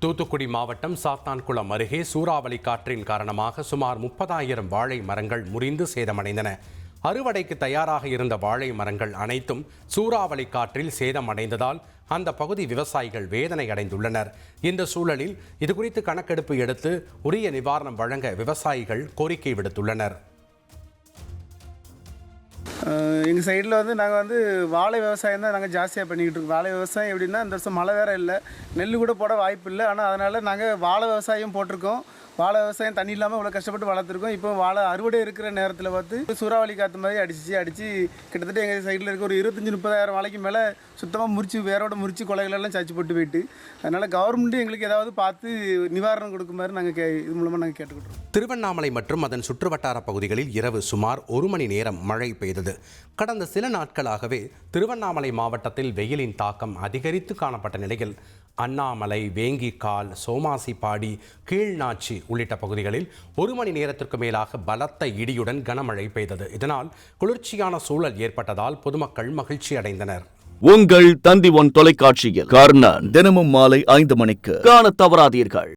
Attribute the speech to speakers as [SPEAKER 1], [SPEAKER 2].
[SPEAKER 1] தூத்துக்குடி மாவட்டம் சாத்தான்குளம் அருகே சூறாவளி காற்றின் காரணமாக சுமார் 30,000 வாழை மரங்கள் முறிந்து சேதமடைந்தன. அறுவடைக்கு தயாராக இருந்த வாழை மரங்கள் அனைத்தும் சூறாவளி காற்றில் சேதமடைந்ததால் அந்த பகுதி விவசாயிகள் வேதனை அடைந்துள்ளனர். இந்த சூழலில் இதுகுறித்து கணக்கெடுப்பு எடுத்து உரிய நிவாரணம் வழங்க விவசாயிகள் கோரிக்கை விடுத்துள்ளனர்.
[SPEAKER 2] எங்கள் சைடில் நாங்கள் வாழை விவசாயம் தான் நாங்கள் ஜாஸ்தியாக பண்ணிக்கிட்டு இருக்கோம். வாழை விவசாயம் எப்படின்னா இந்த வருஷம் மழை வேறு இல்லை, நெல் கூட போட வாய்ப்பு இல்லை. ஆனால் அதனால் நாங்கள் வாழை விவசாயம் போட்டிருக்கோம். வாழை விவசாயம் தண்ணி இல்லாமல் இவ்வளோ கஷ்டப்பட்டு வளர்த்துருக்கோம். இப்போ வாழை அறுவடை இருக்கிற நேரத்தில் பார்த்து சூறாவளி காற்று மாதிரி அடித்து கிட்டத்தட்ட எங்கள் சைடில் இருக்க ஒரு 25-30,000 வாழைக்கு மேலே சுத்தமாக முறிச்சு வேரோட முறிச்சு கொலைகளெல்லாம் சாய்ச்சி போட்டு போயிட்டு. அதனால் கவர்மெண்ட்டு எங்களுக்கு ஏதாவது பார்த்து நிவாரணம் கொடுக்குமாறு நாங்கள் இது மூலமாக நாங்கள் கேட்டுக்கிட்டோம்.
[SPEAKER 1] திருவண்ணாமலை மற்றும் அதன் சுற்றுவட்டார பகுதிகளில் இரவு சுமார் 1 மணி நேரம் மழை பெய்தது. கடந்த சில நாட்களாகவே திருவண்ணாமலை மாவட்டத்தில் வெயிலின் தாக்கம் அதிகரித்து காணப்பட்ட நிலையில் அண்ணாமலை, வேங்கிக்கால், சோமாசிப்பாடி, கீழ்நாச்சி உள்ளிட்ட பகுதிகளில் 1 மணி நேரத்திற்கு மேலாக பலத்த இடியுடன் கனமழை பெய்தது. இதனால் குளிர்ச்சியான சூழல் ஏற்பட்டதால் பொதுமக்கள் மகிழ்ச்சி அடைந்தனர்.
[SPEAKER 3] உங்கள் தந்தி ஒன் தொலைக்காட்சியில் கர்ணன் தினமும் மாலை 5 மணிக்கு காண தவறாதீர்கள்.